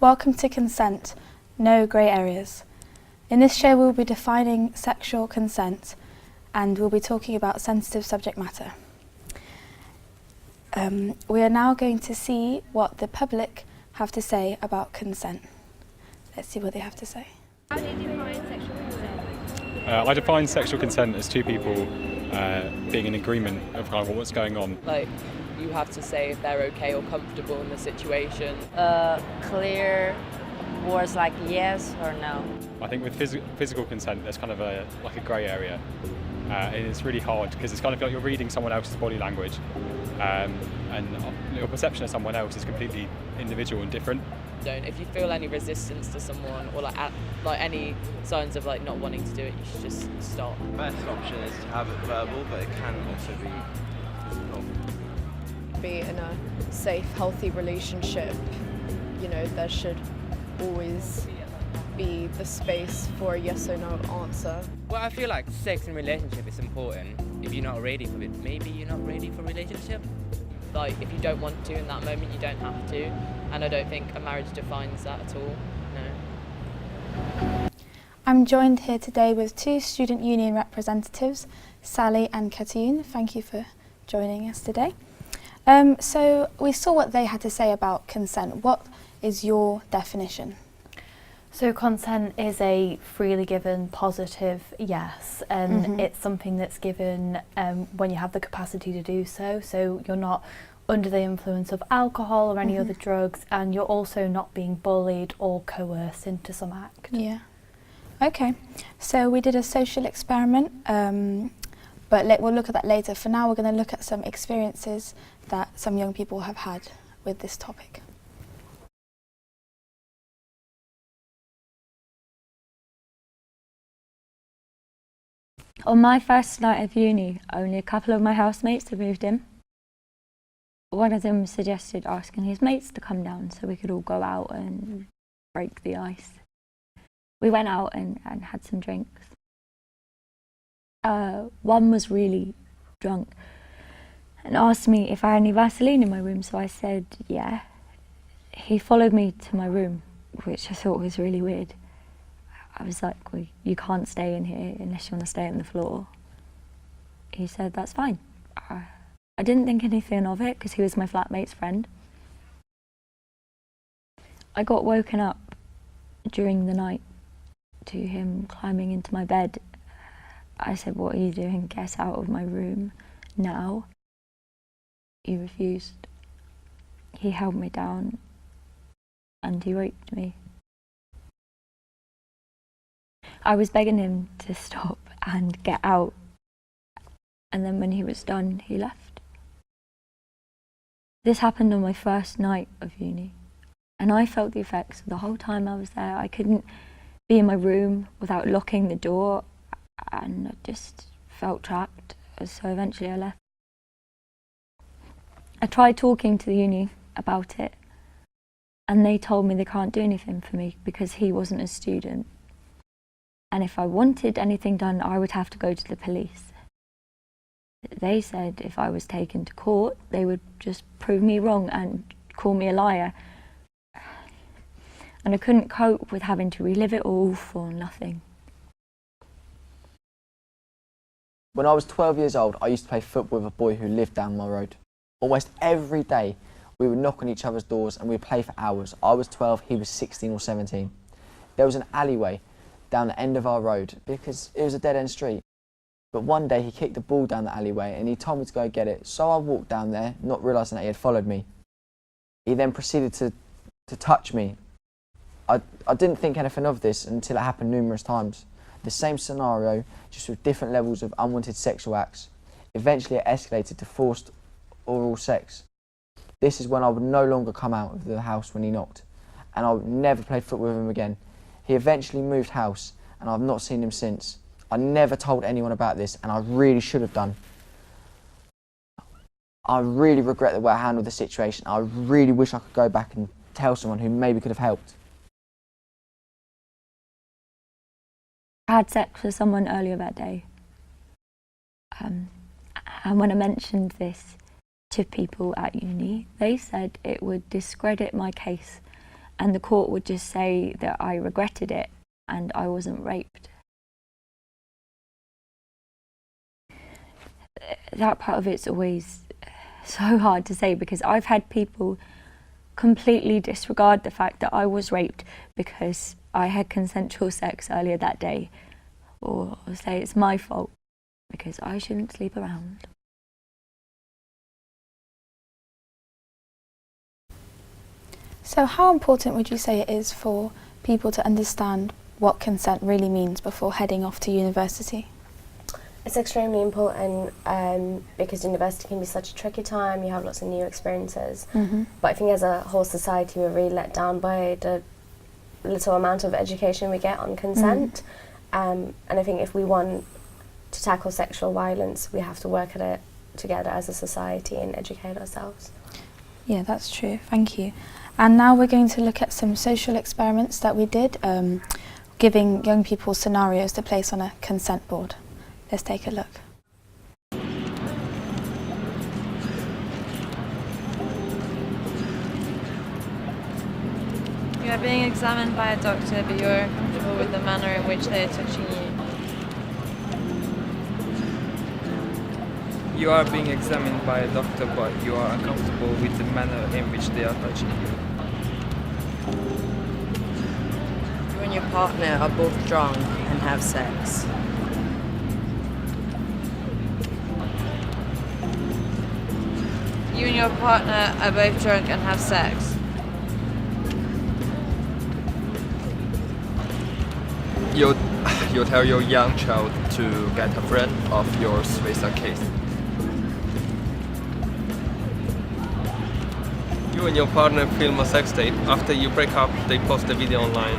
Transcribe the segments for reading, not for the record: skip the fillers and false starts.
Welcome to Consent, No Grey Areas. In this show we'll be defining sexual consent and we'll be talking about sensitive subject matter. We are now going to see what the public have to say about consent. Let's see what they have to say. How do you define sexual consent? I define sexual consent as two people being in agreement of kind of what's going on. Like, you have to say if they're okay or comfortable in the situation. Clear words like yes or no. I think with physical consent, there's kind of like a grey area, and it's really hard because it's kind of like you're reading someone else's body language, and your perception of someone else is completely individual and different. If you feel any resistance to someone or like any signs of like not wanting to do it, you should just stop. The best option is to have it verbal, but it can also be physical. Be in a safe, healthy relationship, you know, there should always be the space for a yes or no answer. Well, I feel like sex in relationship is important. If you're not ready for it, maybe you're not ready for a relationship. Like, if you don't want to in that moment, you don't have to. And I don't think a marriage defines that at all, no. I'm joined here today with two student union representatives, Sally and Katoon. Thank you for joining us today. So we saw what they had to say about consent. What is your definition? So consent is a freely given positive yes, and it's something that's given when you have the capacity to do so. So you're not under the influence of alcohol or any other drugs, and you're also not being bullied or coerced into some act. Yeah. Okay. So we did a social experiment, but we'll look at that later. For now, we're going to look at some experiences that some young people have had with this topic. On my first night of uni, only a couple of my housemates had moved in. One of them suggested asking his mates to come down so we could all go out and break the ice. We went out and had some drinks. One was really drunk and asked me if I had any Vaseline in my room, so I said yeah. He followed me to my room, which I thought was really weird. I was like, well, you can't stay in here unless you want to stay on the floor. He said, that's fine. I didn't think anything of it because he was my flatmate's friend. I got woken up during the night to him climbing into my bed. I said, what are you doing? Get out of my room now. He refused. He held me down and he raped me. I was begging him to stop and get out, and then when he was done, he left. This happened on my first night of uni, and I felt the effects the whole time I was there. I couldn't be in my room without locking the door, and I just felt trapped, so eventually I left. I tried talking to the uni about it, and they told me they can't do anything for me because he wasn't a student. And if I wanted anything done, I would have to go to the police. They said if I was taken to court, they would just prove me wrong and call me a liar. And I couldn't cope with having to relive it all for nothing. When I was 12 years old, I used to play football with a boy who lived down my road. Almost every day, we would knock on each other's doors and we'd play for hours. I was 12, he was 16 or 17. There was an alleyway down the end of our road because it was a dead-end street. But one day he kicked the ball down the alleyway and he told me to go get it, so I walked down there, not realising that he had followed me. He then proceeded to touch me. I didn't think anything of this until it happened numerous times. The same scenario, just with different levels of unwanted sexual acts. Eventually it escalated to forced oral sex. This is when I would no longer come out of the house when he knocked, and I would never play football with him again. He eventually moved house, and I've not seen him since. I never told anyone about this, and I really should have done. I really regret the way I handled the situation. I really wish I could go back and tell someone who maybe could have helped. I had sex with someone earlier that day, And when I mentioned this to people at uni, they said it would discredit my case and the court would just say that I regretted it and I wasn't raped. That part of it's always so hard to say, because I've had people completely disregard the fact that I was raped because I had consensual sex earlier that day, or say it's my fault because I shouldn't sleep around. So how important would you say it is for people to understand what consent really means before heading off to university? It's extremely important because university can be such a tricky time, you have lots of new experiences. But I think as a whole society we're really let down by the little amount of education we get on consent. And I think if we want to tackle sexual violence, we have to work at it together as a society and educate ourselves. Yeah, that's true. Thank you. And now we're going to look at some social experiments that we did, giving young people scenarios to place on a consent board. Let's take a look. You are being examined by a doctor, but you are uncomfortable with the manner in which they are touching you. You are being examined by a doctor, but you are uncomfortable with the manner in which they are touching you. You and your partner are both drunk and have sex. You and your partner are both drunk and have sex. You tell your young child to get a friend of yours with a kiss. You and your partner film a sex tape. After you break up, they post the video online.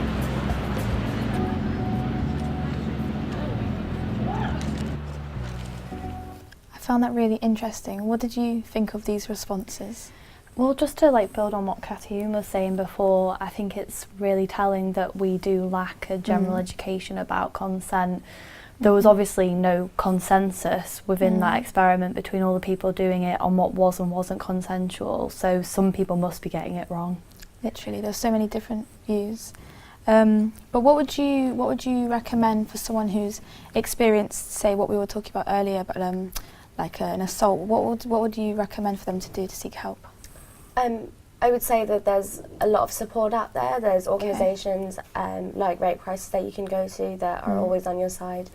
I found that really interesting. What did you think of these responses? Well, just to build on what Kathyun was saying before, I think it's really telling that we do lack a general education about consent. There was obviously no consensus within that experiment between all the people doing it on what was and wasn't consensual, so some people must be getting it wrong. Literally, there's so many different views. But what would you recommend for someone who's experienced, say, what we were talking about earlier, but like an assault? What would you recommend for them to do to seek help? I would say that there's a lot of support out there. There's organisations like Rape Crisis that you can go to that are always on your side.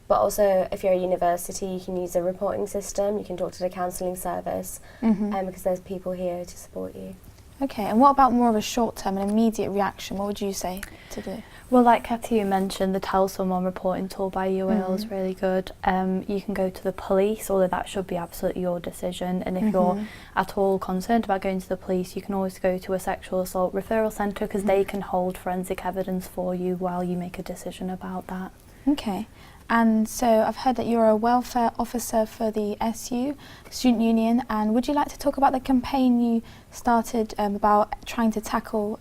But also, if you're a university, you can use a reporting system. You can talk to the counselling service because there's people here to support you. Okay, and what about more of a short-term and immediate reaction? What would you say to do? Well, like Kathyun mentioned, the Tell Someone reporting tool by UAL is really good. You can go to the police, although that should be absolutely your decision. And if you're at all concerned about going to the police, you can always go to a sexual assault referral centre because they can hold forensic evidence for you while you make a decision about that. Okay. And so I've heard that you're a welfare officer for the SU, Student Union, and would you like to talk about the campaign you started about trying to tackle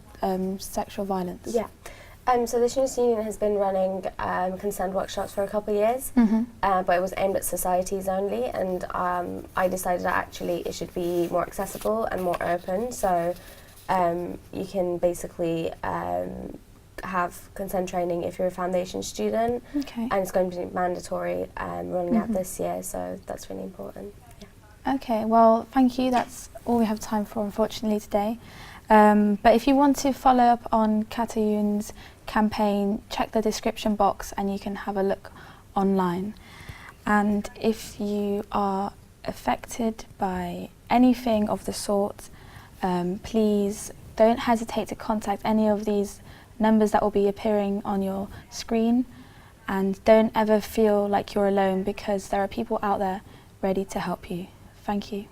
sexual violence? Yeah. So the Students' Union has been running consent workshops for a couple of years, but it was aimed at societies only, and I decided that actually it should be more accessible and more open, so you can basically have consent training if you're a foundation student, and it's going to be mandatory rolling out this year, so that's really important. Yeah. Okay, well, thank you. That's all we have time for, unfortunately, today. But if you want to follow up on Kathyun's campaign, check the description box and you can have a look online. And if you are affected by anything of the sort, please don't hesitate to contact any of these numbers that will be appearing on your screen, and don't ever feel like you're alone because there are people out there ready to help you. Thank you.